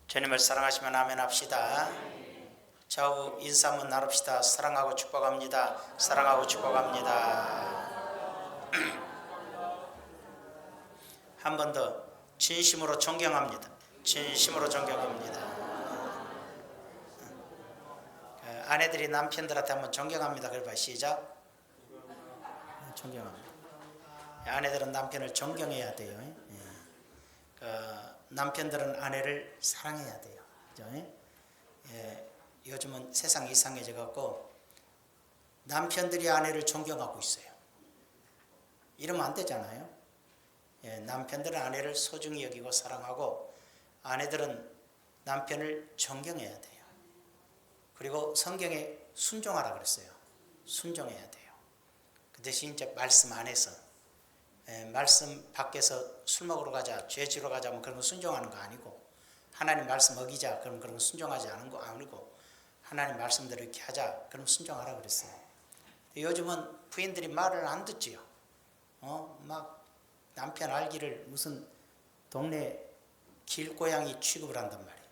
주님을 사랑하시면 아멘 합시다. 좌우 인사 한번 나눕시다. 사랑하고 축복합니다. 사랑하고 축복합니다. 한 번 더 진심으로 존경합니다. 진심으로 존경합니다. 아내들이 남편들한테 한번 존경합니다. 그래봐. 시작. 존경합니다. 아내들은 남편을 존경해야 돼요. 남편들은 아내를 사랑해야 돼요. 그죠? 요즘은 세상이 이상해져 갖고 남편들이 아내를 존경하고 있어요. 이러면 안 되잖아요. 남편들은 아내를 소중히 여기고 사랑하고 아내들은 남편을 존경해야 돼요. 그리고 성경에 순종하라 그랬어요. 순종해야 돼요. 그 대신 이제 말씀 안에서 말씀 밖에서 술 먹으러 가자, 죄 지러 가자, 뭐 그런 거 순종하는 거 아니고, 하나님 말씀 어기자, 그럼 그런 거 순종하지 않은 거 아니고, 하나님 말씀대로 이렇게 하자, 그럼 순종하라 그랬어요. 요즘은 부인들이 말을 안 듣지요. 막 남편 알기를 무슨 동네 길고양이 취급을 한단 말이에요.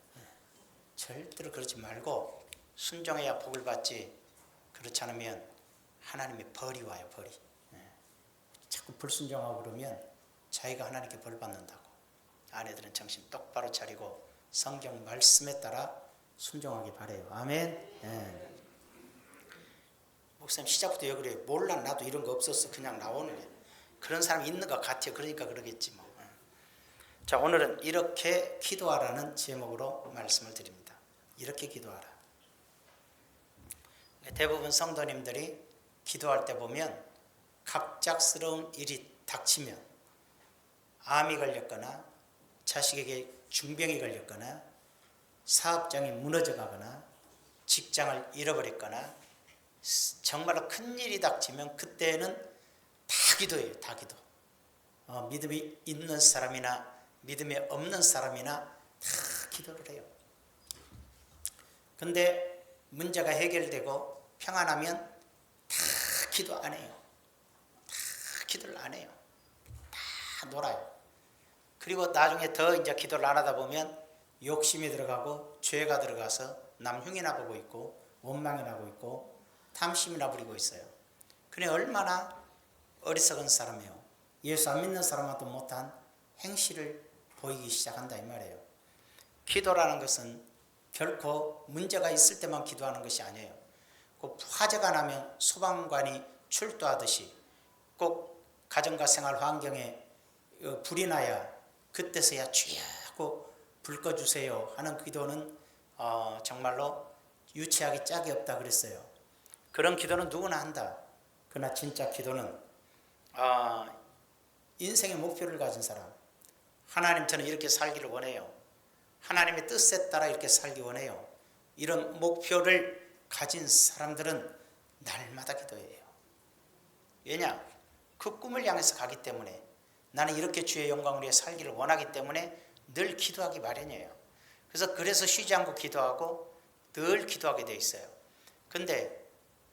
절대로 그러지 말고 순종해야 복을 받지, 그렇지 않으면 하나님의 벌이 와요, 벌이. 자꾸 불순종하고 그러면 자기가 하나님께 벌 받는다고. 아내들은 정신 똑바로 차리고 성경 말씀에 따라 순종하기 바래요. 아멘. 목사님 시작부터 왜 그래요? 몰라, 나도 이런 거 없었어. 그냥 나오는 거예요. 그런 사람이 있는 것 같아요. 그러니까 그러겠지 뭐. 자, 오늘은 이렇게 기도하라는 제목으로 말씀을 드립니다. 이렇게 기도하라. 대부분 성도님들이 기도할 때 보면 갑작스러운 일이 닥치면, 암이 걸렸거나 자식에게 중병이 걸렸거나 사업장이 무너져 가거나 직장을 잃어버렸거나 정말로 큰일이 닥치면 그때는 다 기도예요. 다 기도. 믿음이 있는 사람이나 믿음이 없는 사람이나 다 기도를 해요. 근데 문제가 해결되고 평안하면 다 기도 안 해요. 기도를 안 해요. 다 놀아요. 그리고 나중에 더 이제 기도를 안 하다 보면 욕심이 들어가고 죄가 들어가서 남 흉이나 보고 있고 원망이 나고 있고 탐심이나 부리고 있어요. 그래 얼마나 어리석은 사람이에요. 예수 안 믿는 사람한테 못한 행실을 보이기 시작한다 이 말이에요. 기도라는 것은 결코 문제가 있을 때만 기도하는 것이 아니에요. 꼭 화재가 나면 소방관이 출동하듯이 꼭 가정과 생활 환경에 불이 나야 그때서야 주여 하고 불 꺼주세요 하는 기도는 정말로 유치하기 짝이 없다 그랬어요. 그런 기도는 누구나 한다. 그러나 진짜 기도는 인생의 목표를 가진 사람, 하나님 저는 이렇게 살기를 원해요. 하나님의 뜻에 따라 이렇게 살기 원해요. 이런 목표를 가진 사람들은 날마다 기도해요. 왜냐? 그 꿈을 향해서 가기 때문에, 나는 이렇게 주의 영광을 위해 살기를 원하기 때문에 늘 기도하기 마련이에요. 그래서 쉬지 않고 기도하고 늘 기도하게 돼 있어요. 근데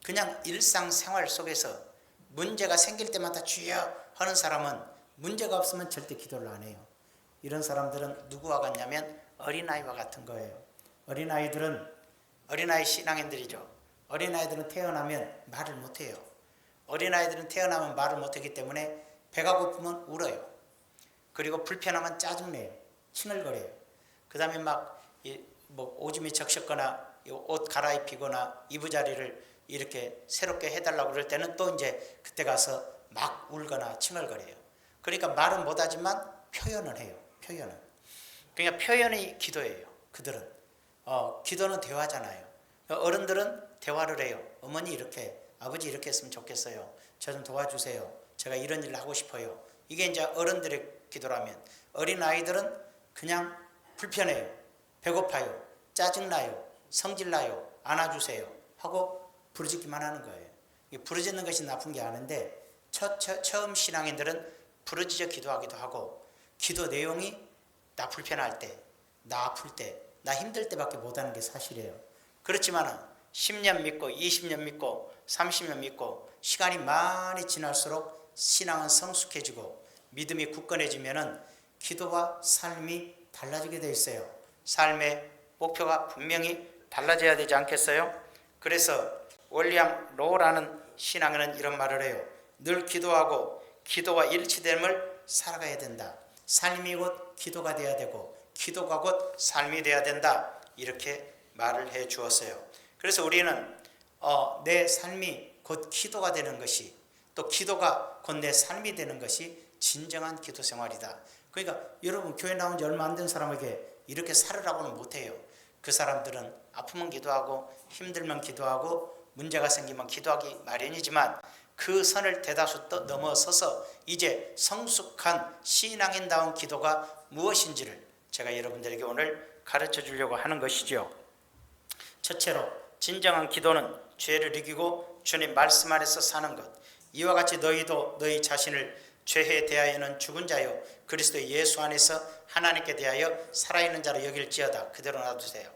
그냥 일상생활 속에서 문제가 생길 때마다 주여 하는 사람은 문제가 없으면 절대 기도를 안 해요. 이런 사람들은 누구와 같냐면 어린아이와 같은 거예요. 어린아이 신앙인들이죠. 어린아이들은 태어나면 말을 못해요. 어린아이들은 태어나면 말을 못하기 때문에 배가 고프면 울어요. 그리고 불편하면 짜증내요. 칭얼거려요. 그 다음에 오줌이 적셨거나 옷 갈아입히거나 이부자리를 이렇게 새롭게 해달라고 그럴 때는 또 이제 그때 가서 막 울거나 칭얼거려요. 그러니까 말은 못하지만 표현을 해요. 그러니까 표현이 기도예요. 그들은. 기도는 대화잖아요. 어른들은 대화를 해요. 어머니 이렇게, 아버지 이렇게 했으면 좋겠어요. 저 좀 도와주세요. 제가 이런 일을 하고 싶어요. 이게 이제 어른들의 기도라면, 어린아이들은 그냥 불편해요. 배고파요. 짜증나요. 성질나요. 안아주세요. 하고 부르짖기만 하는 거예요. 부르짖는 것이 나쁜 게 아닌데 처음 신앙인들은 부르짖어 기도하기도 하고, 기도 내용이 나 불편할 때, 나 아플 때, 나 힘들 때밖에 못하는 게 사실이에요. 그렇지만 10년 믿고 20년 믿고 30년 믿고 시간이 많이 지날수록 신앙은 성숙해지고 믿음이 굳건해지면 기도와 삶이 달라지게 돼 있어요. 삶의 목표가 분명히 달라져야 되지 않겠어요? 그래서 윌리엄 로우라는 신앙에는 이런 말을 해요. 늘 기도하고 기도와 일치됨을 살아가야 된다. 삶이 곧 기도가 돼야 되고 기도가 곧 삶이 돼야 된다. 이렇게 말을 해 주었어요. 그래서 우리는 내 삶이 곧 기도가 되는 것이, 또 기도가 곧 내 삶이 되는 것이 진정한 기도 생활이다. 그러니까 여러분 교회 나온 지 얼마 안 된 사람에게 이렇게 살으라고는 못해요. 그 사람들은 아프면 기도하고 힘들면 기도하고 문제가 생기면 기도하기 마련이지만 그 선을 대다수 넘어서서 이제 성숙한 신앙인다운 기도가 무엇인지를 제가 여러분들에게 오늘 가르쳐 주려고 하는 것이죠. 첫째로 진정한 기도는 죄를 이기고 주님 말씀 안에서 사는 것. 이와 같이 너희도 너희 자신을 죄에 대하여는 죽은 자요 그리스도 예수 안에서 하나님께 대하여 살아있는 자로 여길지어다. 그대로 놔두세요.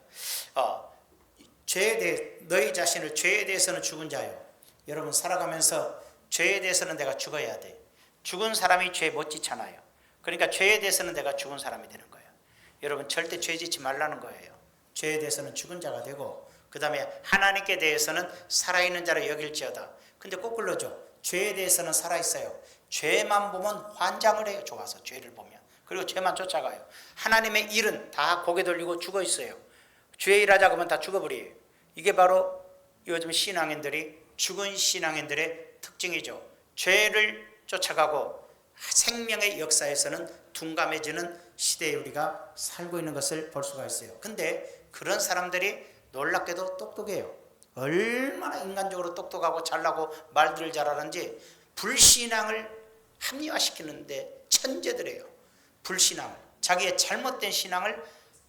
죄에 대해 너희 자신을 죄에 대해서는 죽은 자요. 여러분 살아가면서 죄에 대해서는 내가 죽어야 돼. 죽은 사람이 죄 못 짓잖아요. 그러니까 죄에 대해서는 내가 죽은 사람이 되는 거예요. 여러분 절대 죄 짓지 말라는 거예요. 죄에 대해서는 죽은 자가 되고 그 다음에 하나님께 대해서는 살아있는 자로 여길지어다. 근데 거꾸로죠. 죄에 대해서는 살아있어요. 죄만 보면 환장을 해요. 좋아서 죄를 보면. 그리고 죄만 쫓아가요. 하나님의 일은 다 고개 돌리고 죽어 있어요. 죄 일하자 그러면 다 죽어버려요. 이게 바로 요즘 신앙인들이 죽은 신앙인들의 특징이죠. 죄를 쫓아가고 생명의 역사에서는 둔감해지는 시대에 우리가 살고 있는 것을 볼 수가 있어요. 근데 그런 사람들이 놀랍게도 똑똑해요. 얼마나 인간적으로 똑똑하고 잘나고 말들을 잘하는지 불신앙을 합리화시키는데 천재들이에요. 불신앙을, 자기의 잘못된 신앙을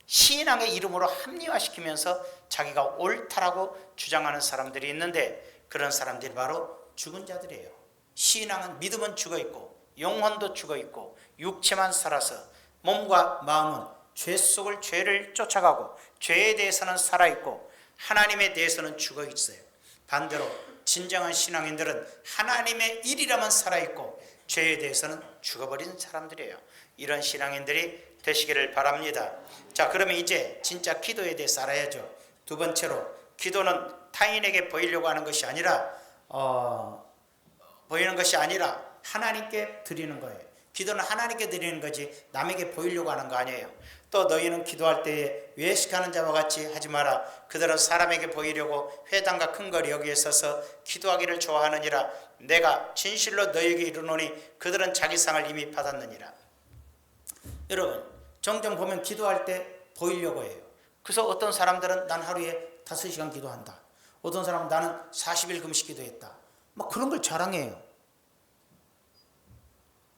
신앙의 이름으로 합리화시키면서 자기가 옳다라고 주장하는 사람들이 있는데 그런 사람들이 바로 죽은 자들이에요. 신앙은 믿음은 죽어있고 영혼도 죽어있고 육체만 살아서 몸과 마음은 죄 속을 죄를 쫓아가고 죄에 대해서는 살아있고 하나님에 대해서는 죽어있어요. 반대로 진정한 신앙인들은 하나님의 일이라면 살아있고 죄에 대해서는 죽어버린 사람들이에요. 이런 신앙인들이 되시기를 바랍니다. 자, 그러면 이제 진짜 기도에 대해서 알아야죠. 두 번째로 기도는 타인에게 보이려고 하는 것이 아니라 하나님께 드리는 거예요. 기도는 하나님께 드리는 거지 남에게 보이려고 하는 거 아니에요. 또 너희는 기도할 때에 외식하는 자와 같이 하지 마라. 그들은 사람에게 보이려고 회당과 큰 거리 여기에 서서 기도하기를 좋아하느니라. 내가 진실로 너희에게 이르노니 그들은 자기 상을 이미 받았느니라. 여러분 종종 보면 기도할 때 보이려고 해요. 그래서 어떤 사람들은 난 하루에 5시간 기도한다. 어떤 사람은 나는 40일 금식 기도했다. 막 그런 걸 자랑해요.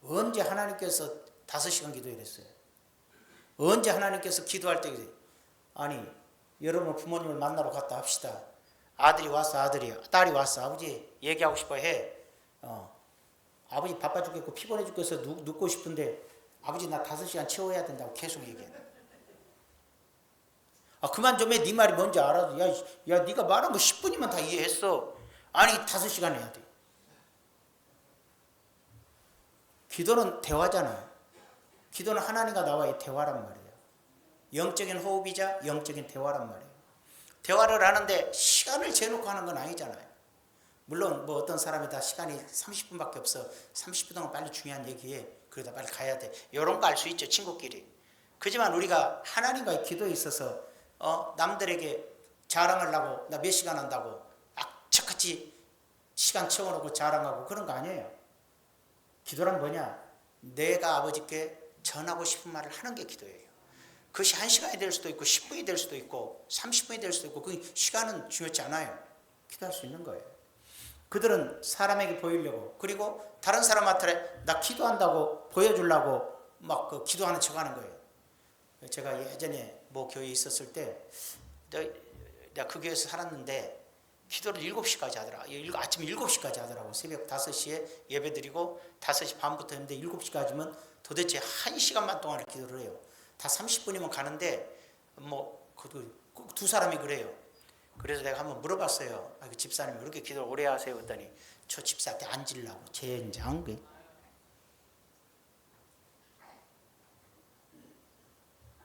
언제 하나님께서 5시간 기도했어요? 언제 하나님께서 기도할 때 아니 여러분 부모님을 만나러 갔다 합시다. 아들이 왔어, 딸이 왔어, 아버지 얘기하고 싶어 해. 아버지 바빠 죽겠고 피곤해 죽겠어 눕고 싶은데 아버지 나 5시간 채워야 된다고 계속 얘기해. 그만 좀 해. 네 말이 뭔지 알아도 야 네가 말한 거 10분이면 다 이해했어. 아니 5시간 해야 돼. 기도는 대화잖아요. 기도는 하나님과 나와의 대화란 말이에요. 영적인 호흡이자 영적인 대화란 말이에요. 대화를 하는데 시간을 재놓고 하는 건 아니잖아요. 물론 뭐 어떤 사람이 다 시간이 30분밖에 없어. 30분 동안 빨리 중요한 얘기해. 그러다 빨리 가야 돼. 이런 거 알 수 있죠, 친구끼리. 그지만 우리가 하나님과의 기도에 있어서 남들에게 자랑을 하고 나 몇 시간 한다고 악착같이 시간 채워놓고 자랑하고 그런 거 아니에요. 기도란 뭐냐? 내가 아버지께 전하고 싶은 말을 하는 게 기도예요. 그것이 1시간이 될 수도 있고 10분이 될 수도 있고 30분이 될 수도 있고 그 시간은 중요치 않아요. 기도할 수 있는 거예요. 그들은 사람에게 보이려고 그리고 다른 사람한테 나 기도한다고 보여주려고 막 그 기도하는 척하는 거예요. 제가 예전에 뭐 교회에 있었을 때 내가 그 교회에서 살았는데 기도를 7시까지 하더라. 아침 7시까지 하더라고. 새벽 5시에 예배 드리고 5시 반부터 했는데 7시까지면 도대체 1시간만 동안을 기도를 해요. 다 30분이면 가는데 뭐 두 사람이 그래요. 그래서 내가 한번 물어봤어요. 그 집사님 왜 이렇게 기도를 오래 하세요? 그랬더니 저 집사한테 앉으려고. 젠장.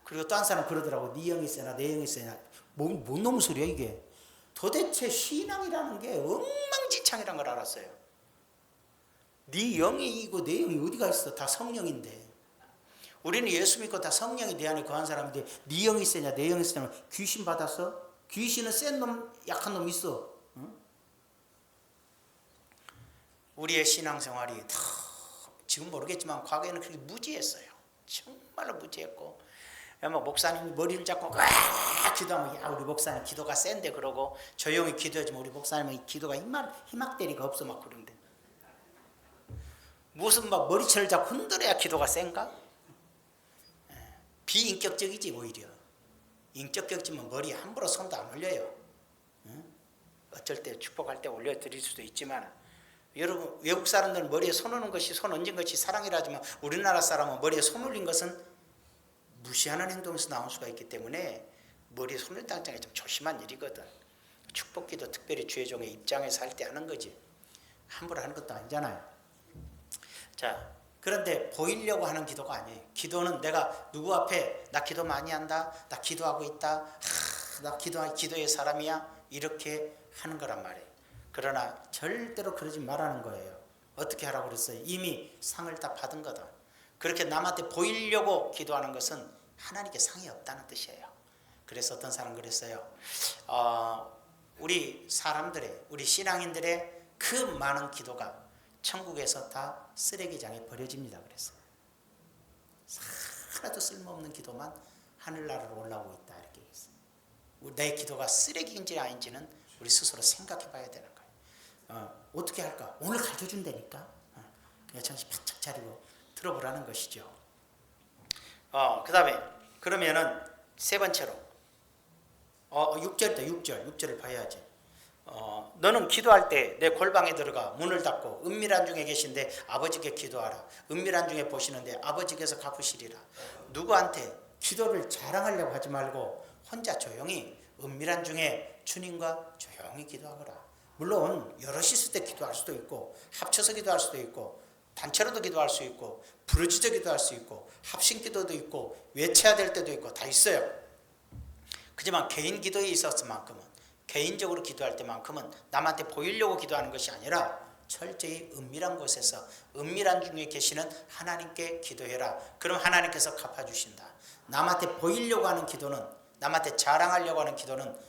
그리고 딴 사람 그러더라고. 네 영이 세나 내 영이 세나. 뭔 놈의 소리야 이게. 도대체 신앙이라는 게 엉망진창이라는 걸 알았어요. 네 영이 이고 내 영이 어디가 있어. 다 성령인데. 우리는 예수 믿고 다 성령이 내 안에 거한 사람인데 네 영이 세냐 내 영이 세냐. 귀신 받았어? 귀신은 센 놈 약한 놈 있어. 응? 우리의 신앙생활이 지금 모르겠지만 과거에는 그렇게 무지했어요. 정말로 무지했고 목사님이 머리를 잡고 기도하면 야 우리 목사님 기도가 센데 그러고 조용히 기도하지만 우리 목사님은 기도가 희막대리가 없어 막 그런데 무슨 막 머리채를 잡고 흔들어야 기도가 센가? 비인격적이지 오히려. 인격적이면 머리에 함부로 손도 안 올려요. 어쩔 때 축복할 때 올려드릴 수도 있지만 여러분 외국 사람들은 머리에 손 오는 것이 손 얹은 것이 사랑이라 하지만 우리나라 사람은 머리에 손 올린 것은 무시하는 행동에서 나올 수가 있기 때문에 머리에 손을 딴 장이 좀 조심한 일이거든. 축복기도 특별히 주의 종의 입장에서 할 때 하는 거지. 함부로 하는 것도 아니잖아요. 자, 그런데 보이려고 하는 기도가 아니에요. 기도는 내가 누구 앞에 나 기도 많이 한다. 나 기도하고 있다. 나 기도의 사람이야. 이렇게 하는 거란 말이에요. 그러나 절대로 그러지 말라는 거예요. 어떻게 하라고 그랬어요? 이미 상을 다 받은 거다. 그렇게 남한테 보이려고 기도하는 것은 하나님께 상이 없다는 뜻이에요. 그래서 어떤 사람 그랬어요. 우리 사람들의 우리 신앙인들의 그 많은 기도가 천국에서 다 쓰레기장에 버려집니다. 그래서 하나도 쓸모없는 기도만 하늘나라로 올라오고 있다 이렇게 했어요. 내 기도가 쓰레기인지 아닌지는 우리 스스로 생각해 봐야 되는 거예요. 어떻게 할까? 오늘 가르쳐준다니까. 그냥 정신 바짝 차리고 들어보라는 것이죠. 그 다음에 그러면은 세 번째로 6절이다. 6절을 봐야지. 너는 기도할 때 내 골방에 들어가 문을 닫고 은밀한 중에 계신데 아버지께 기도하라. 은밀한 중에 보시는데 아버지께서 갚으시리라. 누구한테 기도를 자랑하려고 하지 말고 혼자 조용히 은밀한 중에 주님과 조용히 기도하거라. 물론 여럿이 있을 때 기도할 수도 있고 합쳐서 기도할 수도 있고 단체로도 기도할 수 있고 부르짖어 기도할 수 있고 합심 기도도 있고 외쳐야 될 때도 있고 다 있어요. 하지만 개인 기도에 있었만큼은 개인적으로 기도할 때만큼은 남한테 보이려고 기도하는 것이 아니라 철저히 은밀한 곳에서 은밀한 중에 계시는 하나님께 기도해라. 그럼 하나님께서 갚아주신다. 남한테 보이려고 하는 기도는 남한테 자랑하려고 하는 기도는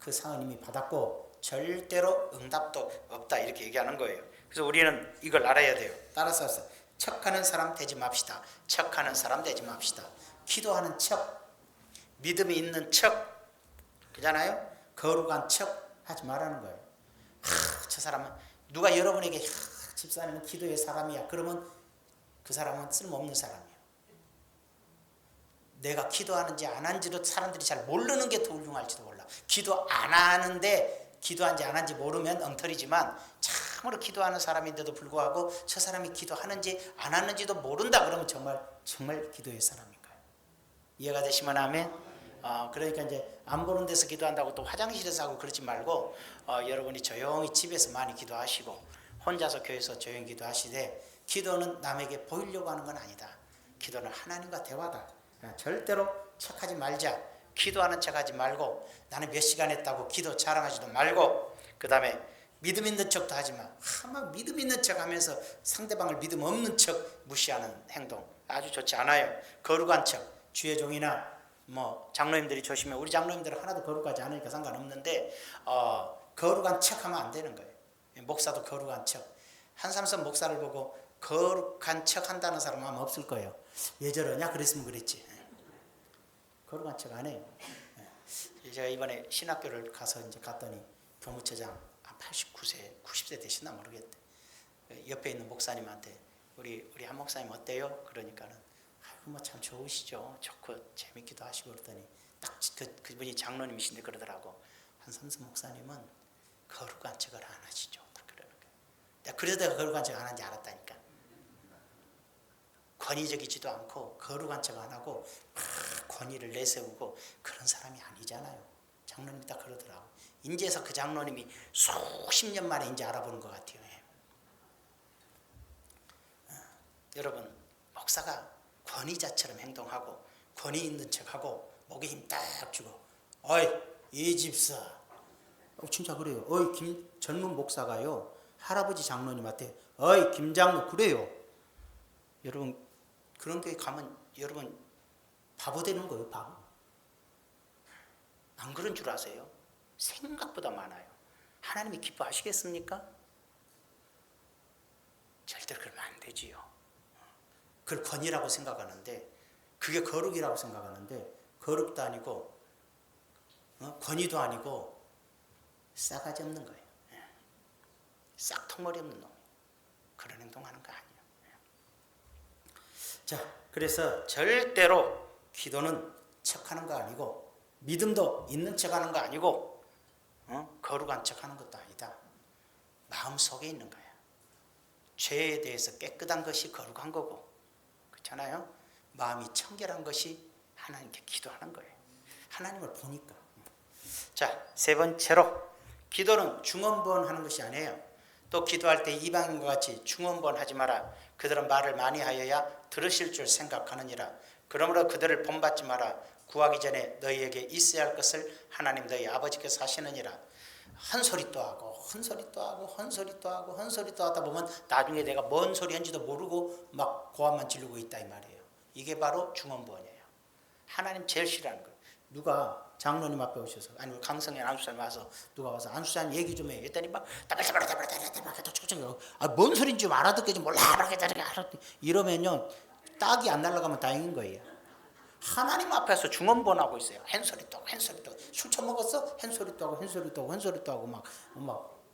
그 상은 이미 받았고 절대로 응답도 없다 이렇게 얘기하는 거예요. 그래서 우리는 이걸 알아야 돼요. 따라서 척하는 사람 되지 맙시다. 척하는 사람 되지 맙시다. 기도하는 척, 믿음이 있는 척, 그잖아요. 거룩한 척 하지 말라는 거예요. 저 사람은 누가 여러분에게 집사님은 기도의 사람이야. 그러면 그 사람은 쓸모없는 사람이에요. 내가 기도하는지 안 하는지도 사람들이 잘 모르는 게 더 훌륭할지도 몰라. 기도 안 하는데 기도한지 안 하는지 모르면 엉터리지만 참으로 기도하는 사람인데도 불구하고 저 사람이 기도하는지 안 하는지도 모른다 그러면 정말 기도의 사람인가요? 이해가 되시면 아멘. 그러니까 이제 안 보는 데서 기도한다고 또 화장실에서 하고 그러지 말고 여러분이 조용히 집에서 많이 기도하시고 혼자서 교회에서 조용히 기도하시되 기도는 남에게 보이려고 하는 건 아니다. 기도는 하나님과 대화다. 절대로 척하지 말자. 기도하는 척하지 말고 나는 몇 시간 했다고 기도 자랑하지도 말고 그 다음에 믿음 있는 척도 하지 마. 막 믿음 있는 척 하면서 상대방을 믿음 없는 척 무시하는 행동 아주 좋지 않아요. 거룩한 척 주의 종이나 장로님들이 조심해. 우리 장로님들은 하나도 거룩하지 않으니까 상관없는데 거룩한 척하면 안 되는 거예요. 목사도 거룩한 척. 한삼선 목사를 보고 거룩한 척 한다는 사람은 아마 없을 거예요. 왜 저러냐 그랬으면 그랬지. 거룩한 척 안 해요. 제가 이번에 신학교를 가서 이제 갔더니 교무처장 89세, 90세 되시나 모르겠대. 옆에 있는 목사님한테 우리 한 목사님 어때요? 그러니까는 아이고 참 좋으시죠. 좋고 재밌기도 하시고 그러더니 딱 그분이 장로님이신데 그러더라고. 한삼선 목사님은 거룩한 척을 안 하시죠. 딱 그러는 거예요. 내가 그래서 내가 거룩한 척 안 하는지 알았다니까. 권위적이지도 않고 거룩한 척 안 하고 막 권위를 내세우고 그런 사람이 아니잖아요. 장로님이 딱 그러더라고. 인제서 그 장로님이 수십 년 만에 이제 알아보는 것 같아요. 여러분 목사가 권위자처럼 행동하고 권위 있는 척하고 목에 힘 딱 주고 어이 이 집사 진짜 그래요. 어이 젊은 목사가요 할아버지 장로님한테 어이 김장로 그래요. 여러분 그런 교회 가면 여러분 바보 되는 거예요. 바보. 안 그런 줄 아세요? 생각보다 많아요. 하나님이 기뻐하시겠습니까? 절대로 그러면 안 되지요. 그걸 권위라고 생각하는데 그게 거룩이라고 생각하는데 거룩도 아니고 권위도 아니고 싸가지 없는 거예요. 싹통머리 없는 놈. 그런 행동하는 거 아니에요. 자, 그래서 절대로 기도는 척하는 거 아니고 믿음도 있는 척하는 거 아니고 거룩한 척하는 것도 아니다. 마음속에 있는 거야. 죄에 대해서 깨끗한 것이 거룩한 거고 그렇잖아요. 마음이 청결한 것이 하나님께 기도하는 거예요. 하나님을 보니까. 자, 세 번째로 기도는 중언부언하는 것이 아니에요. 또 기도할 때 이방인과 같이 중언부언하지 마라. 그들은 말을 많이 하여야 들으실 줄 생각하느니라. 그러므로 그들을 본받지 마라. 구하기 전에 너희에게 있어야 할 것을 하나님 너희 아버지께서 하시느니라. 헛소리 또 하고 헛소리 또 하고 헛소리 또 하고 헛소리 또 하다 보면 나중에 내가 뭔 소리 한지도 모르고 막 고함만 지르고 있다 이 말이에요. 이게 바로 중언부언이에요. 하나님 제일 싫어하는 거예요. 누가 장로님 앞에 오셔서 아니면 강성현 안수사님 와서 누가 와서 안수사님 얘기 좀 해. 했더니 막 뭔 소리인지 좀 알아듣게 좀 몰라 이러면요 딱이 안 날아가면 다행인 거예요. 하나님 앞에서 중언부언하고 있어요. 헨소리 또 헨소리 또 술 처먹었어? 헨소리 또 하고 헨소리 또 하고 헨소리 또 하고 막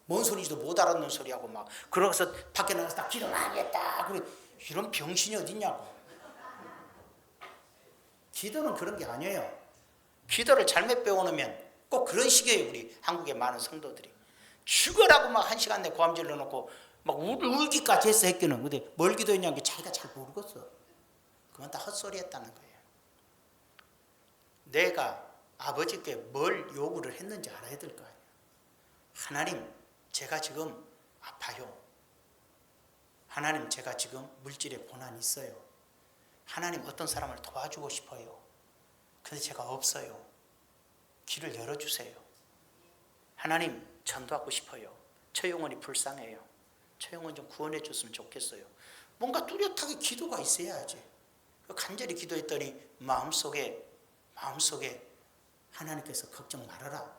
뭔 소리인지도 못 알아듣는 소리하고 막 그러고서 밖에 나가서 딱 기도 많이 했다. 그래 이런 병신이 어딨냐고. 기도는 그런 게 아니에요. 기도를 잘못 배워놓으면 꼭 그런 식이에요. 우리 한국의 많은 성도들이 죽어라고 막 1시간 내 고함 질러놓고 막 울기까지 했어 했기는. 근데 뭘 기도했냐는 게 자기가 잘 모르겠어. 그건 다 헛소리 했다는 거예요. 내가 아버지께 뭘 요구를 했는지 알아야 될 거 아니에요. 하나님 제가 지금 아파요. 하나님 제가 지금 물질에 고난이 있어요. 하나님 어떤 사람을 도와주고 싶어요. 근데 제가 없어요. 길을 열어주세요. 하나님 전도하고 싶어요. 저 영혼이 불쌍해요. 저 영혼 좀 구원해 줬으면 좋겠어요. 뭔가 뚜렷하게 기도가 있어야지. 간절히 기도했더니 마음속에 하나님께서 걱정 말아라.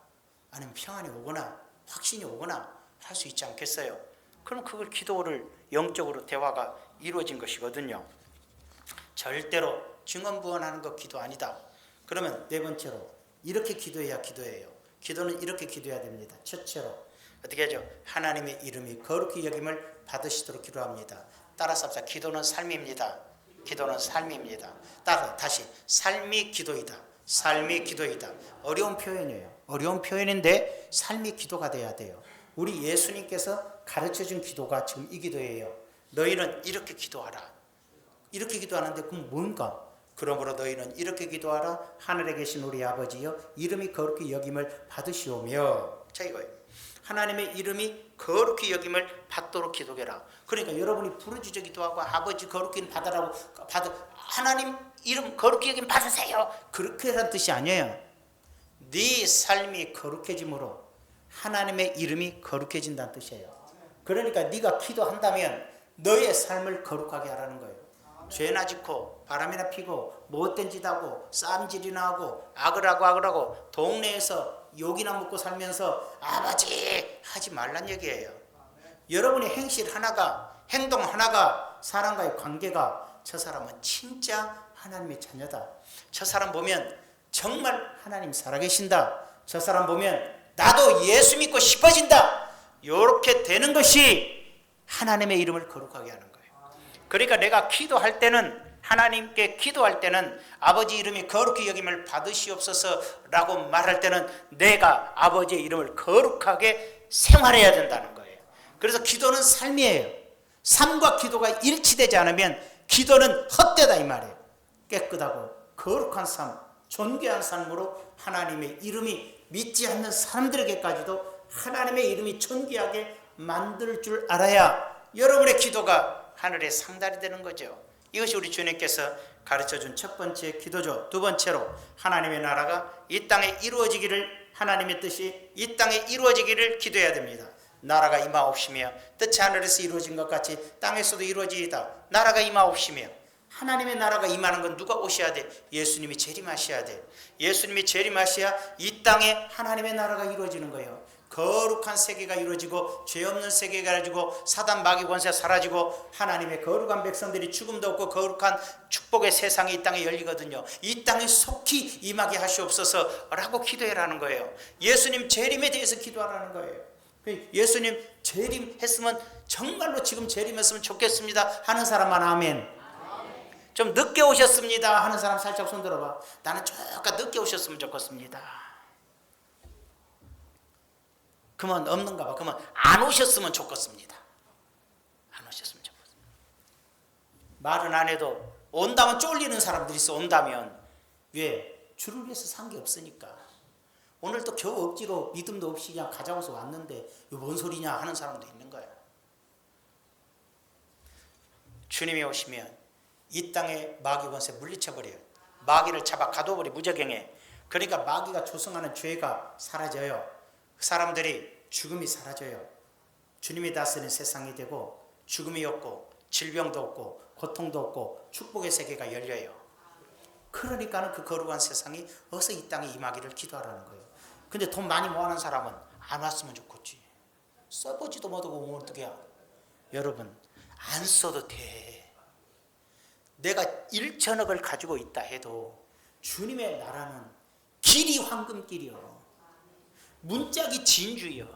아니면 평안이 오거나 확신이 오거나 할 수 있지 않겠어요? 그럼 그걸 기도를 영적으로 대화가 이루어진 것이거든요. 절대로 증언부언하는 거 기도 아니다. 그러면 네 번째로 이렇게 기도해야 기도해요. 기도는 이렇게 기도해야 됩니다. 첫째로 어떻게 하죠? 하나님의 이름이 거룩히 여김을 받으시도록 기도합니다. 따라서 합시다. 기도는 삶입니다. 기도는 삶입니다. 따라 다시 삶이 기도이다. 삶이 기도이다. 어려운 표현이에요. 어려운 표현인데 삶이 기도가 돼야 돼요. 우리 예수님께서 가르쳐준 기도가 지금 이 기도예요. 너희는 이렇게 기도하라. 이렇게 기도하는데 그럼 뭔가? 그러므로 너희는 이렇게 기도하라. 하늘에 계신 우리 아버지여 이름이 거룩히 여김을 받으시오며. 자 이거예요. 하나님의 이름이 거룩히 여김을 받도록 기도해라. 그러니까 여러분이 부르짖어 기도하고 아버지 거룩히 받으라고 하나님 이름 거룩히 여김 받으세요. 그렇게라는 뜻이 아니에요. 네 삶이 거룩해짐으로 하나님의 이름이 거룩해진다는 뜻이에요. 그러니까 네가 기도한다면 너의 삶을 거룩하게 하라는 거예요. 죄나 짓고 바람이나 피고 못된 짓 하고 쌈질이나 하고 악을 하고 동네에서 욕이나 먹고 살면서 아버지 하지 말란 얘기예요. 여러분의 행실 하나가 행동 하나가 사람과의 관계가 저 사람은 진짜 하나님의 자녀다. 저 사람 보면 정말 하나님 살아계신다. 저 사람 보면 나도 예수 믿고 싶어진다. 이렇게 되는 것이 하나님의 이름을 거룩하게 하는 거예요. 그러니까 내가 기도할 때는 하나님께 기도할 때는 아버지 이름이 거룩히 여김을 받으시옵소서라고 말할 때는 내가 아버지의 이름을 거룩하게 생활해야 된다는 거예요. 그래서 기도는 삶이에요. 삶과 기도가 일치되지 않으면 기도는 헛되다 이 말이에요. 깨끗하고 거룩한 삶, 존귀한 삶으로 하나님의 이름이 믿지 않는 사람들에게까지도 하나님의 이름이 존귀하게 만들 줄 알아야 여러분의 기도가 하늘의 상달이 되는 거죠. 이것이 우리 주님께서 가르쳐준 첫 번째 기도죠. 두 번째로 하나님의 나라가 이 땅에 이루어지기를, 하나님의 뜻이 이 땅에 이루어지기를 기도해야 됩니다. 나라가 임하옵시며 뜻이 하늘에서 이루어진 것 같이 땅에서도 이루어지이다. 나라가 임하옵시며, 하나님의 나라가 임하는 건 누가 오셔야 돼? 예수님이 재림하셔야 돼. 예수님이 재림하셔야 이 땅에 하나님의 나라가 이루어지는 거예요. 거룩한 세계가 이루어지고 죄 없는 세계가 이루어지고 사단 마귀 권세가 사라지고 하나님의 거룩한 백성들이 죽음도 없고 거룩한 축복의 세상이 이 땅에 열리거든요. 이 땅에 속히 임하게 하시옵소서라고 기도해라는 거예요. 예수님 재림에 대해서 기도하라는 거예요. 예수님 재림했으면, 정말로 지금 재림했으면 좋겠습니다 하는 사람만 아멘. 좀 늦게 오셨습니다 하는 사람 살짝 손 들어봐. 나는 조금 늦게 오셨으면 좋겠습니다. 그러면 없는가 봐. 그러면 안 오셨으면 좋겠습니다. 안 오셨으면 좋겠습니다. 말은 안 해도 온다면 쫄리는 사람들이 있어. 온다면 왜? 주를 위해서 산 게 없으니까. 오늘 또 겨우 억지로 믿음도 없이 그냥 가자고서 왔는데 이거 뭔 소리냐 하는 사람도 있는 거야. 주님이 오시면 이 땅에 마귀 권세 물리쳐버려요. 마귀를 잡아 가둬버리 무저경에. 그러니까 마귀가 조성하는 죄가 사라져요. 그 사람들이 죽음이 사라져요. 주님이 다스리는 세상이 되고 죽음이 없고 질병도 없고 고통도 없고 축복의 세계가 열려요. 그러니까는 그 거룩한 세상이 어서 이 땅에 임하기를 기도하라는 거예요. 근데 돈 많이 모아놓은 사람은 안 왔으면 좋겠지. 써보지도 못하고 오면 어떡해. 여러분, 안 써도 돼. 내가 1천억을 가지고 있다 해도 주님의 나라는 길이 황금길이요, 문짝이 진주요.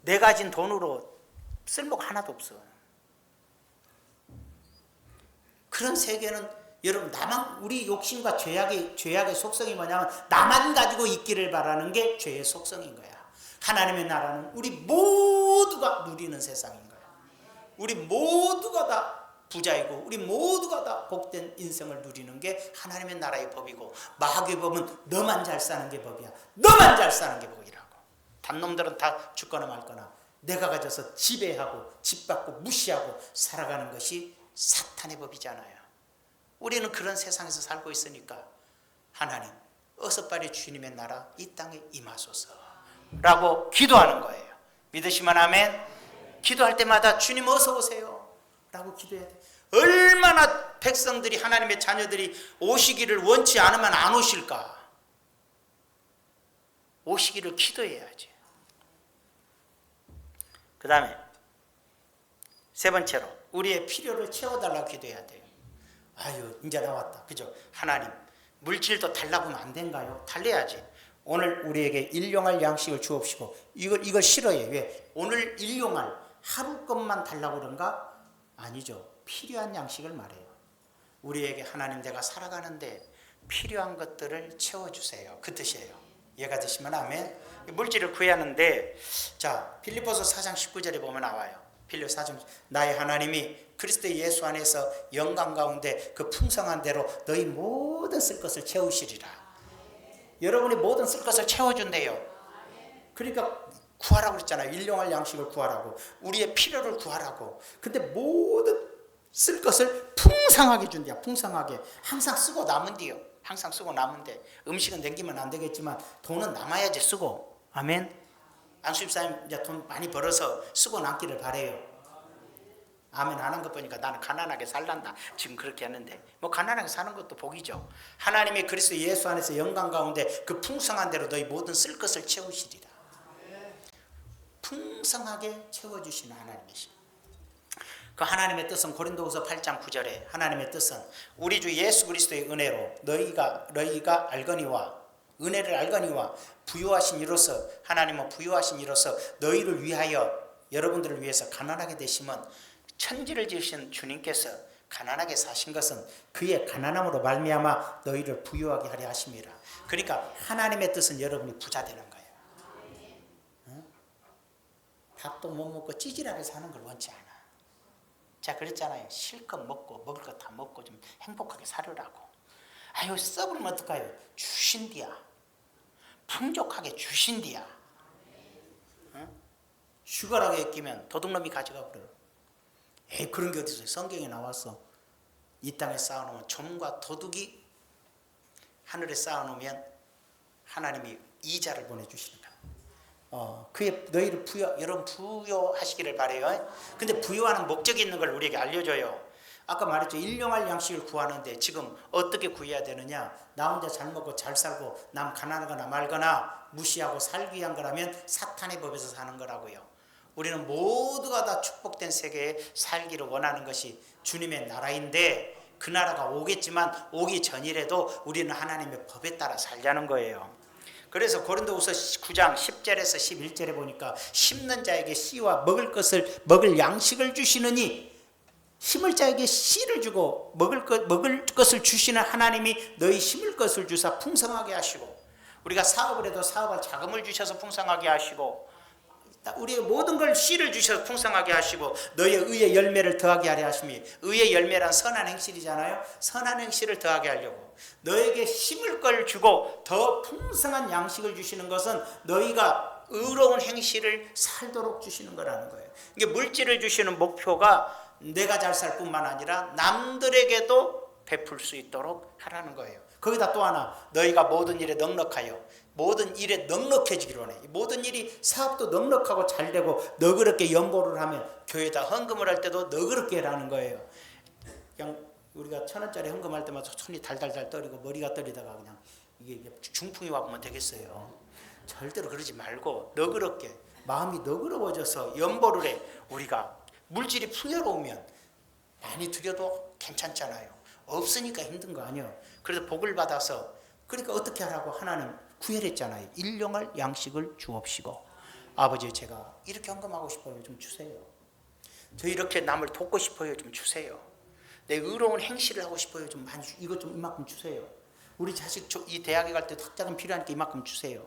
내가 가진 돈으로 쓸모가 하나도 없어. 그런 세계는 여러분, 나만, 우리 욕심과 죄악의 속성이 뭐냐면 나만 가지고 있기를 바라는 게 죄의 속성인 거야. 하나님의 나라는 우리 모두가 누리는 세상인 거야. 우리 모두가 다 부자이고 우리 모두가 다 복된 인생을 누리는 게 하나님의 나라의 법이고, 마귀의 법은 너만 잘 사는 게 법이야. 너만 잘 사는 게 법이라고. 단놈들은 다 죽거나 말거나 내가 가져서 지배하고 짓밟고 무시하고 살아가는 것이 사탄의 법이잖아요. 우리는 그런 세상에서 살고 있으니까 하나님, 어서 빨리 주님의 나라 이 땅에 임하소서 라고 기도하는 거예요. 믿으시면 아멘. 기도할 때마다 주님 어서 오세요 라고 기도해야 돼. 얼마나 백성들이, 하나님의 자녀들이 오시기를 원치 않으면 안 오실까. 오시기를 기도해야지. 그 다음에 세 번째로 우리의 필요를 채워달라고 기도해야 돼요. 아유, 이제 나왔다. 그죠? 하나님, 물질도 달라고 하면 안 된가요? 달래야지. 오늘 우리에게 일용할 양식을 주옵시고. 이걸 싫어해. 왜? 오늘 일용할 하루 것만 달라고 그런가? 아니죠. 필요한 양식을 말해요. 우리에게 하나님, 내가 살아가는데 필요한 것들을 채워주세요. 그 뜻이에요. 얘가 드시면 아멘. 물질을 구해야 하는데, 자, 빌립보서 4장 19절에 보면 나와요. 빌립보서 4장, 나의 하나님이 그리스도 예수 안에서 영광 가운데 그 풍성한 대로 너희 모든 쓸 것을 채우시리라. 여러분이 모든 쓸 것을 채워준대요. 그러니까 구하라고 그랬잖아요. 일용할 양식을 구하라고, 우리의 필요를 구하라고. 근데 모든 쓸 것을 풍성하게 준대요. 풍성하게. 항상 쓰고 남은대요. 항상 쓰고 남은데, 음식은 남기면 안 되겠지만 돈은 남아야지 쓰고. 아멘. 안수집사님 이제 돈 많이 벌어서 쓰고 남기를 바래요. 아멘. 안 한 것 보니까 나는 가난하게 살란다 지금 그렇게 했는데, 뭐 가난하게 사는 것도 복이죠. 하나님이 그리스도 예수 안에서 영광 가운데 그 풍성한 대로 너희 모든 쓸 것을 채우시리라. 풍성하게 채워주시는 하나님이십니다. 그 하나님의 뜻은 고린도후서 8장 9절에 하나님의 뜻은 우리 주 예수 그리스도의 은혜로 너희가 알거니와, 은혜를 알거니와 부유하신 이로써, 하나님은 부유하신 이로써 너희를 위하여, 여러분들을 위해서 가난하게 되시면, 천지를 지으신 주님께서 가난하게 사신 것은 그의 가난함으로 말미암아 너희를 부유하게 하려 하심이라. 그러니까 하나님의 뜻은 여러분이 부자 되는 거예요. 응? 밥도 못 먹고 찌질하게 사는 걸 원치 않아. 자, 그랬잖아요. 실컷 먹고 먹을 거 다 먹고 좀 행복하게 살으라고. 아유, 썩으면 어떡해요? 주신디야. 풍족하게 주신디야. 응? 휴가라고 끼면 도둑놈이 가져가 버려요. 에이, 그런 게 어디서 성경에 나왔어. 이 땅에 쌓아놓으면 점과 도둑이 하늘에 쌓아놓으면 하나님이 이자를 보내주시는 거예요. 그의 너희를 여러분 부여하시기를 바래요. 근데 부여하는 목적이 있는 걸 우리에게 알려줘요. 아까 말했죠. 일용할 양식을 구하는데 지금 어떻게 구해야 되느냐. 나 혼자 잘 먹고 잘 살고 남 가난하거나 말거나 무시하고 살기 위한 거라면 사탄의 법에서 사는 거라고요. 우리는 모두가 다 축복된 세계에 살기를 원하는 것이 주님의 나라인데 그 나라가 오겠지만 오기 전이라도 우리는 하나님의 법에 따라 살자는 거예요. 그래서 고린도후서 9장 10절에서 11절에 보니까 심는 자에게 씨와 먹을 양식을 주시느니 심을 자에게 씨를 주고 먹을 것을 주시는 하나님이 너희 심을 것을 주사 풍성하게 하시고, 우리가 사업을 해도 사업할 자금을 주셔서 풍성하게 하시고, 우리의 모든 걸 씨를 주셔서 풍성하게 하시고, 너희의 의의 열매를 더하게 하려 하심이, 의의 열매란 선한 행실이잖아요. 선한 행실을 더하게 하려고 너에게 심을 걸 주고 더 풍성한 양식을 주시는 것은 너희가 의로운 행실을 살도록 주시는 거라는 거예요. 이게 물질을 주시는 목표가 내가 잘 살 뿐만 아니라 남들에게도 베풀 수 있도록 하라는 거예요. 거기다 또 하나, 너희가 모든 일에 넉넉하여, 모든 일에 넉넉해지기를 원해. 모든 일이 사업도 넉넉하고 잘 되고 너그럽게 연보를 하면 교회에다 헌금을 할 때도 너그럽게 하라는 거예요. 그냥 우리가 1,000원짜리 헌금할 때마다 손이 달달달 떨리고 머리가 떨리다가 그냥 이게 중풍이 와보면 되겠어요. 절대로 그러지 말고 너그럽게, 마음이 너그러워져서 연보를 해. 우리가 물질이 풍요로우면 많이 드려도 괜찮잖아요. 없으니까 힘든 거 아니에요. 그래서 복을 받아서, 그러니까 어떻게 하라고 하나님 구별했잖아요. 일용할 양식을 주옵시고, 아버지 제가 이렇게 헌금하고 싶어요. 좀 주세요. 저 이렇게 남을 돕고 싶어요. 좀 주세요. 내 의로운 행실을 하고 싶어요. 좀 많이 이것 좀 이만큼 주세요. 우리 자식 이 대학에 갈 때 학자금 필요하니까 이만큼 주세요.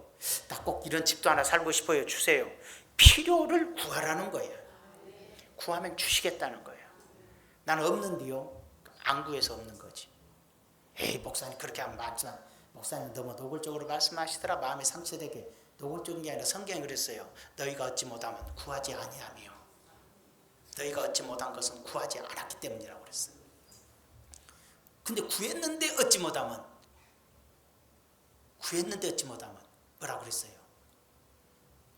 나 꼭 이런 집도 하나 살고 싶어요. 주세요. 필요를 구하라는 거예요. 구하면 주시겠다는 거예요. 나는 없는데요. 안 구해서 없는 거지. 에이 목사님 그렇게 하면 많지만, 목사님 너무 노골적으로 말씀하시더라. 마음이 상처되게. 노골적인 게 아니라 성경이 그랬어요. 너희가 얻지 못하면 구하지 아니하며, 너희가 얻지 못한 것은 구하지 않았기 때문이라고 그랬어요. 근데 구했는데 얻지 못하면 뭐라고 그랬어요?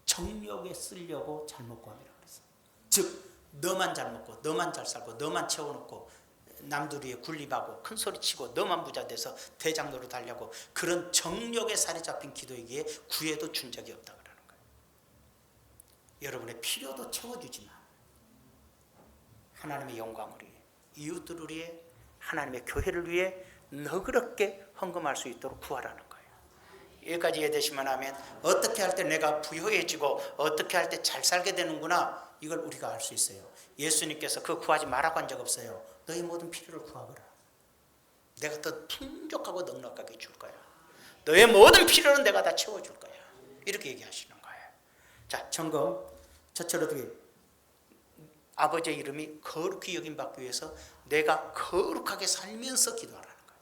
정욕에 쓰려고 잘못 구함이라고 그랬어요. 즉 너만 잘 먹고 너만 잘 살고 너만 채워놓고 남들 위에 군립하고 큰소리치고 너만 부자 돼서 대장 노릇 하려고, 그런 정욕에 살이 잡힌 기도이기에 구해도 준 적이 없다 그러는 거예요. 여러분의 필요도 채워주지만 하나님의 영광을 위해, 이웃들을 위해, 하나님의 교회를 위해 너그럽게 헌금할 수 있도록 구하라는 거예요. 여기까지 이해되시면 하면 어떻게 할 때 내가 부유해지고 어떻게 할 때 잘 살게 되는구나, 이걸 우리가 알 수 있어요. 예수님께서 그 구하지 말라고 한 적 없어요. 너희 모든 필요를 구하거라. 내가 더 풍족하고 넉넉하게 줄 거야. 너의 모든 필요는 내가 다 채워줄 거야. 이렇게 얘기하시는 거예요. 자, 점검. 첫째로 어떻게? 아버지의 이름이 거룩히 여김받기 위해서 내가 거룩하게 살면서 기도하라는 거예요.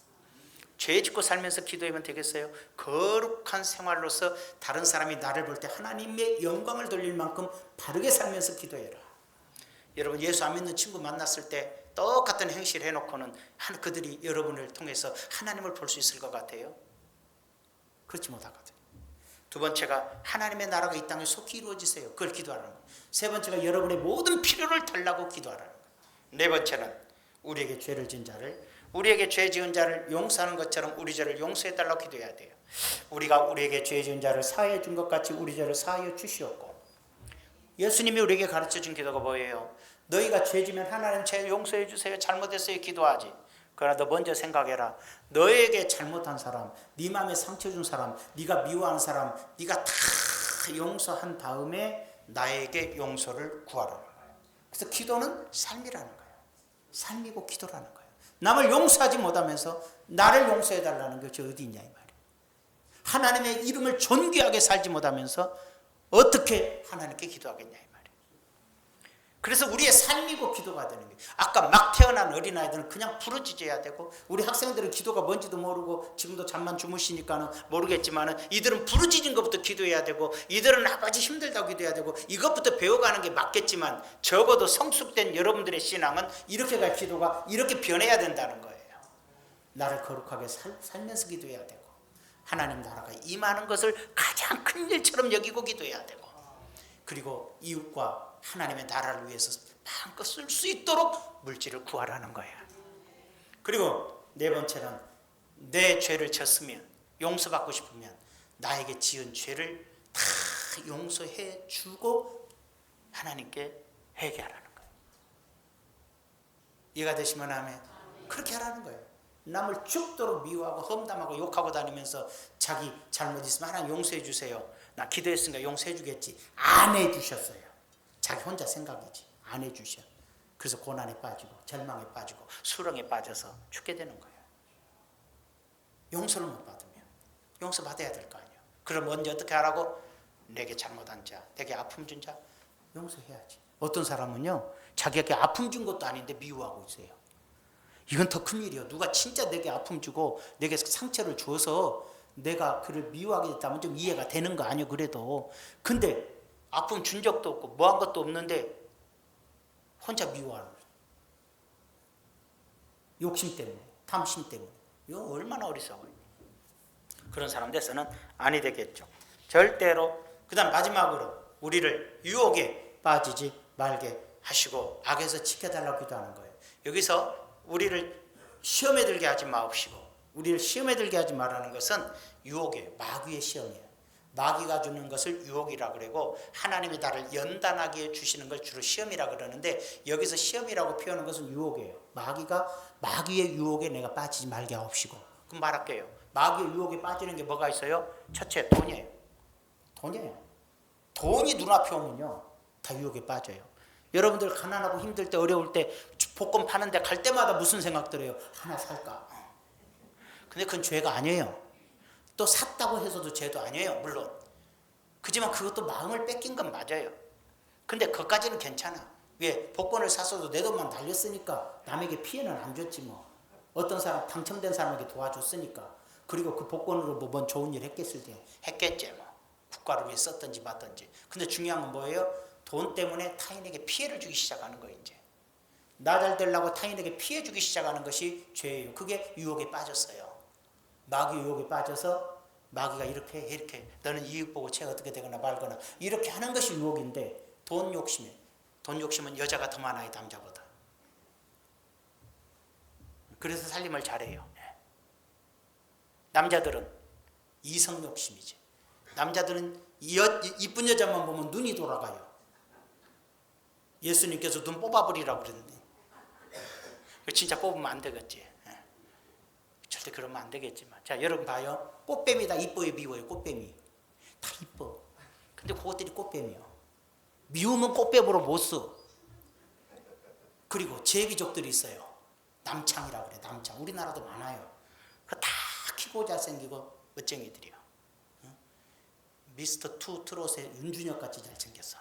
죄 짓고 살면서 기도하면 되겠어요? 거룩한 생활로서 다른 사람이 나를 볼 때 하나님의 영광을 돌릴 만큼 바르게 살면서 기도해라. 여러분 예수 안 믿는 친구 만났을 때 똑같은 행실을 해놓고는 그들이 여러분을 통해서 하나님을 볼 수 있을 것 같아요? 그렇지 못하거든요. 두 번째가 하나님의 나라가 이 땅에 속히 이루어지세요. 그걸 기도하라는 거예요. 세 번째가 여러분의 모든 필요를 달라고 기도하라는 거예요. 네 번째는 우리에게 죄를 지은 자를, 우리에게 죄 지은 자를 용서하는 것처럼 우리 죄를 용서해달라고 기도해야 돼요. 우리가 우리에게 죄 지은 자를 사하여 준 것 같이 우리 죄를 사하여 주시옵고, 예수님이 우리에게 가르쳐준 기도가 뭐예요? 너희가 죄 지면 하나님 죄 용서해 주세요. 잘못했어요. 기도하지. 그러나 너 먼저 생각해라. 너에게 잘못한 사람, 네 마음에 상처 준 사람, 네가 미워하는 사람, 네가 다 용서한 다음에 나에게 용서를 구하라는 거예요. 그래서 기도는 삶이라는 거예요. 삶이고 기도라는 거예요. 남을 용서하지 못하면서 나를 용서해 달라는 게 어디 있냐 이 말이에요. 하나님의 이름을 존귀하게 살지 못하면서 어떻게 하나님께 기도하겠냐 이 말이에요. 그래서 우리의 삶이고 기도가 되는 거예요. 아까 막 태어난 어린아이들은 그냥 부르짖어야 되고, 우리 학생들은 기도가 뭔지도 모르고 지금도 잠만 주무시니까는 모르겠지만은 이들은 부르짖은 것부터 기도해야 되고, 이들은 아버지 힘들다고 기도해야 되고, 이것부터 배워가는 게 맞겠지만 적어도 성숙된 여러분들의 신앙은 이렇게 갈 기도가 이렇게 변해야 된다는 거예요. 나를 거룩하게 살면서 기도해야 되고, 하나님 나라가 임하는 것을 가장 큰 일처럼 여기고 기도해야 되고, 그리고 이웃과 하나님의 나라를 위해서 마음껏 쓸 수 있도록 물질을 구하라는 거예요. 그리고 네 번째는 내 죄를 졌으면, 용서받고 싶으면 나에게 지은 죄를 다 용서해 주고 하나님께 회개하라는 거예요. 이해가 되시면 아멘. 그렇게 하라는 거예요. 남을 죽도록 미워하고 험담하고 욕하고 다니면서 자기 잘못 있으면 하나님 용서해 주세요. 나 기도했으니까 용서해 주겠지. 안 해주셨어요. 자기 혼자 생각이지. 안 해주셔. 그래서 고난에 빠지고 절망에 빠지고 수렁에 빠져서 죽게 되는 거예요. 용서를 못 받으면 용서받아야 될 거 아니에요. 그럼 언제 어떻게 하라고? 내게 잘못한 자, 내게 아픔 준 자 용서해야지. 어떤 사람은요, 자기에게 아픔 준 것도 아닌데 미워하고 있어요. 이건 더 큰 일이에요. 누가 진짜 내게 아픔 주고 내게 상처를 줘서 내가 그를 미워하게 됐다면 좀 이해가 되는 거 아니에요. 그래도 근데 아픔 준 적도 없고 뭐 한 것도 없는데 혼자 미워하는 거예요. 욕심 때문에, 탐심 때문에. 이거 얼마나 어리석어요. 그런 사람 돼서는 아니 되겠죠. 절대로. 그 다음 마지막으로 우리를 유혹에 빠지지 말게 하시고 악에서 지켜달라고 기도하는 거예요. 여기서 우리를 시험에 들게 하지 마옵시고, 우리를 시험에 들게 하지 말라는 것은 유혹이에요. 마귀의 시험이에요. 마귀가 주는 것을 유혹이라고 그러고, 하나님이 나를 연단하게 주시는 걸 주로 시험이라고 그러는데, 여기서 시험이라고 표현하는 것은 유혹이에요. 마귀의 유혹에 내가 빠지지 말게 하옵시고. 그럼 말할게요. 마귀의 유혹에 빠지는 게 뭐가 있어요? 첫째, 돈이에요. 돈이에요. 돈이 눈앞에 오면요, 다 유혹에 빠져요. 여러분들 가난하고 힘들 때, 어려울 때 복권 파는데 갈 때마다 무슨 생각 들어요? 하나 살까? 근데 그건 죄가 아니에요. 또 샀다고 해서도 죄도 아니에요. 물론. 그지만 그것도 마음을 뺏긴 건 맞아요. 근데 그것까지는 괜찮아. 왜? 복권을 샀어도 내 돈만 날렸으니까 남에게 피해는 안 줬지 뭐. 어떤 사람, 당첨된 사람에게 도와줬으니까. 그리고 그 복권으로 뭐 뭔 좋은 일 했겠을때요. 했겠지 뭐. 국가를 위해 썼든지 맞든지. 근데 중요한 건 뭐예요? 돈 때문에 타인에게 피해를 주기 시작하는 거예요. 이제 나 잘 되려고 타인에게 피해 주기 시작하는 것이 죄예요. 그게 유혹에 빠졌어요. 마귀 유혹에 빠져서 마귀가 이렇게 너는 이익 보고 채 어떻게 되거나 말거나 이렇게 하는 것이 유혹인데, 돈 욕심은 여자가 더 많아요, 남자보다. 그래서 살림을 잘해요. 남자들은 이성 욕심이지. 남자들은 이쁜 여자만 보면 눈이 돌아가요. 예수님께서 눈 뽑아버리라고 그랬는데, 진짜 뽑으면 안 되겠지. 절대 그러면 안 되겠지만. 자, 여러분 봐요. 꽃뱀이 다 이뻐요, 미워요? 꽃뱀이 다 이뻐. 근데 그것들이 꽃뱀이요. 미우면 꽃뱀으로 못 써. 그리고 제비족들이 있어요. 남창이라고 그래. 남창. 우리나라도 많아요. 다 키고 잘생기고 멋쟁이들이요. 미스터 투 트롯의 윤준혁 같이 잘생겼어.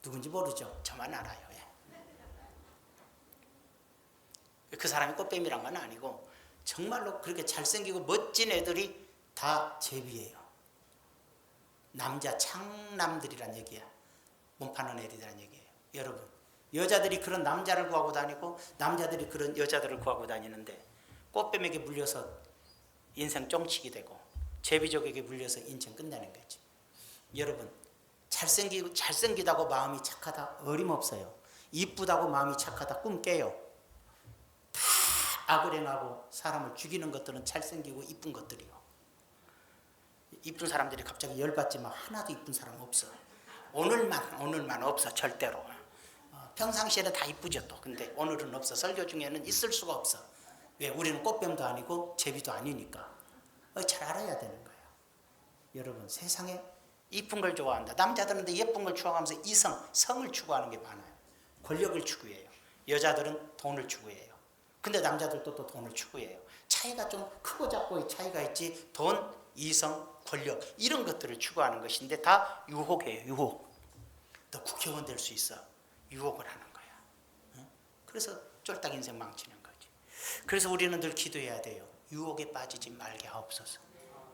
누군지 모르죠. 저만 알아요. 그 사람이 꽃뱀이란 건 아니고, 정말로 그렇게 잘생기고 멋진 애들이 다 제비예요. 남자 창남들이란 얘기야. 몸 파는 애들이란 얘기예요. 여러분, 여자들이 그런 남자를 구하고 다니고 남자들이 그런 여자들을 구하고 다니는데, 꽃뱀에게 물려서 인생 쫑치기 되고 제비족에게 물려서 인생 끝내는 거지. 여러분, 잘생기다고 마음이 착하다? 어림없어요. 이쁘다고 마음이 착하다? 꿈 깨요. 다 악을 행하고 사람을 죽이는 것들은 잘생기고 이쁜 것들이요. 이쁜 사람들이 갑자기 열받지만 하나도 이쁜 사람 없어. 오늘만 없어. 절대로. 평상시에는 다 이쁘죠 또. 근데 오늘은 없어. 설교 중에는 있을 수가 없어. 왜? 우리는 꽃뱀도 아니고 제비도 아니니까. 잘 알아야 되는 거예요. 여러분, 세상에 이쁜 걸 좋아한다. 남자들은 예쁜 걸 추구하면서 성을 추구하는 게 많아요. 권력을 추구해요. 여자들은 돈을 추구해요. 근데 남자들도 또 돈을 추구해요. 차이가 좀 크고 작고의 차이가 있지, 돈, 이성, 권력 이런 것들을 추구하는 것인데 다 유혹이에요. 유혹. 너 국회의원 될 수 있어. 유혹을 하는 거야. 그래서 쫄딱 인생 망치는 거지. 그래서 우리는 늘 기도해야 돼요. 유혹에 빠지지 말게 하옵소서.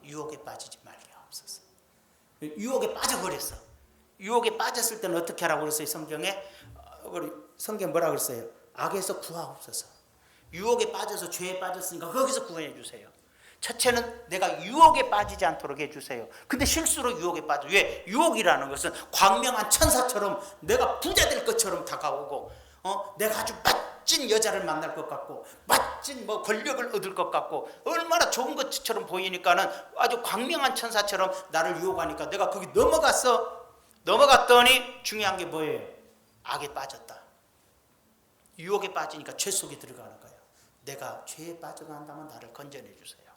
유혹에 빠지지 말게 하옵소서. 유혹에 빠져버렸어. 유혹에 빠졌을 때는 어떻게 하라고 그랬어요? 성경 뭐라고 그랬어요? 악에서 구하옵소서. 유혹에 빠져서 죄에 빠졌으니까 거기서 구원해 주세요. 첫째는 내가 유혹에 빠지지 않도록 해주세요. 근데 실수로 유혹에 빠져. 왜? 유혹이라는 것은 광명한 천사처럼 내가 부자 될 것처럼 다가오고, 내가 아주 멋진 여자를 만날 것 같고, 멋진 권력을 얻을 것 같고, 얼마나 좋은 것처럼 보이니까는 아주 광명한 천사처럼 나를 유혹하니까 내가 거기 넘어갔더니 중요한 게 뭐예요? 악에 빠졌다. 유혹에 빠지니까 죄 속에 들어가는 거예요. 내가 죄에 빠져간다면 나를 건져내 주세요.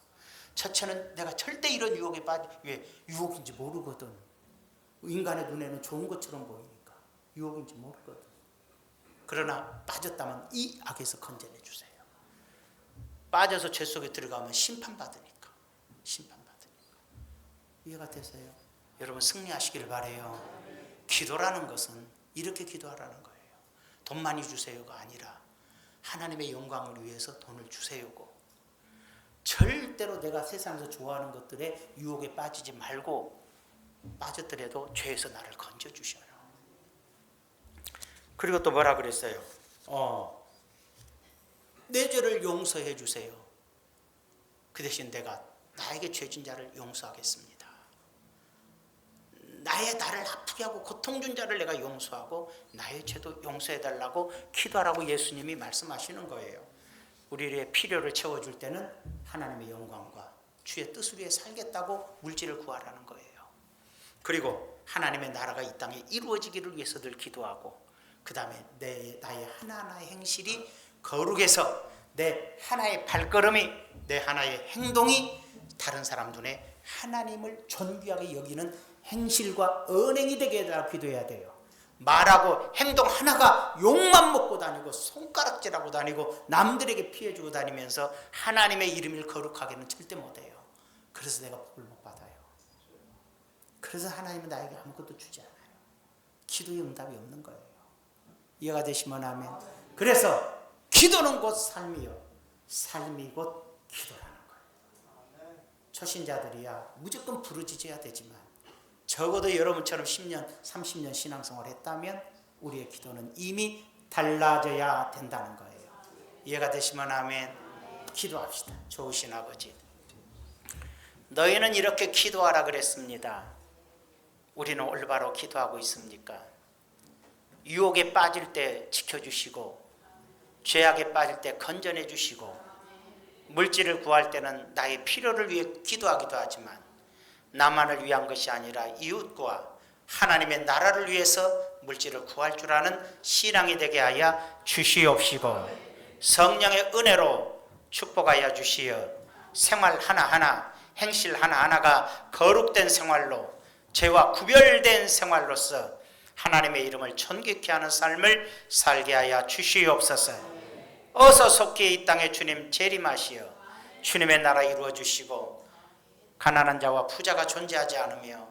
첫째는 내가 절대 이런 유혹에 왜? 유혹인지 모르거든. 인간의 눈에는 좋은 것처럼 보이니까 유혹인지 모르거든. 그러나 빠졌다면 이 악에서 건져내 주세요. 빠져서 죄 속에 들어가면 심판받으니까. 이해가 되세요? 여러분 승리하시길 바라요. 기도라는 것은 이렇게 기도하라는 거예요. 돈 많이 주세요가 아니라 하나님의 영광을 위해서 돈을 주세요고, 절대로 내가 세상에서 좋아하는 것들에 유혹에 빠지지 말고, 빠졌더라도 죄에서 나를 건져주셔요. 그리고 또 뭐라 그랬어요? 내 죄를 용서해 주세요. 그 대신 내가 나에게 죄진 자를 용서하겠습니다. 나를 아프게 하고 고통 준 자를 내가 용서하고 나의 죄도 용서해 달라고 기도하라고 예수님이 말씀하시는 거예요. 우리의 필요를 채워줄 때는 하나님의 영광과 주의 뜻을 위해 살겠다고 물질을 구하라는 거예요. 그리고 하나님의 나라가 이 땅에 이루어지기를 위해서 늘 기도하고, 그 다음에 나의 하나하나의 행실이 거룩해서 내 하나의 발걸음이, 내 하나의 행동이 다른 사람 눈에 하나님을 존귀하게 여기는 행실과 언행이 되게 해달라고 기도해야 돼요. 말하고 행동 하나가 욕만 먹고 다니고 손가락질하고 다니고 남들에게 피해주고 다니면서 하나님의 이름을 거룩하게는 절대 못해요. 그래서 내가 복을 못 받아요. 그래서 하나님은 나에게 아무것도 주지 않아요. 기도의 응답이 없는 거예요. 이해가 되시면 아멘. 그래서 기도는 곧 삶이요, 삶이 곧 기도라는 거예요. 초신자들이야 무조건 부르짖어야 되지만, 적어도 여러분처럼 10년, 30년 신앙생활을 했다면 우리의 기도는 이미 달라져야 된다는 거예요. 이해가 되시면 아멘. 기도합시다. 좋으신 아버지, 너희는 이렇게 기도하라 그랬습니다. 우리는 올바로 기도하고 있습니까? 유혹에 빠질 때 지켜주시고, 죄악에 빠질 때 건져내 주시고, 물질을 구할 때는 나의 필요를 위해 기도하기도 하지만 나만을 위한 것이 아니라 이웃과 하나님의 나라를 위해서 물질을 구할 줄 아는 신앙이 되게 하여 주시옵시고, 성령의 은혜로 축복하여 주시어 생활 하나하나, 행실 하나하나가 거룩된 생활로, 죄와 구별된 생활로서 하나님의 이름을 존귀케 하는 삶을 살게 하여 주시옵소서. 어서 속히 이 땅에 주님 재림하시어 주님의 나라 이루어 주시고, 가난한 자와 부자가 존재하지 않으며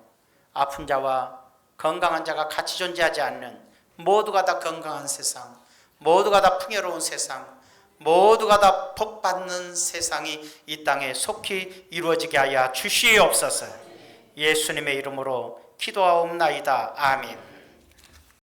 아픈 자와 건강한 자가 같이 존재하지 않는, 모두가 다 건강한 세상, 모두가 다 풍요로운 세상, 모두가 다 복받는 세상이 이 땅에 속히 이루어지게 하여 주시옵소서. 예수님의 이름으로 기도하옵나이다. 아멘.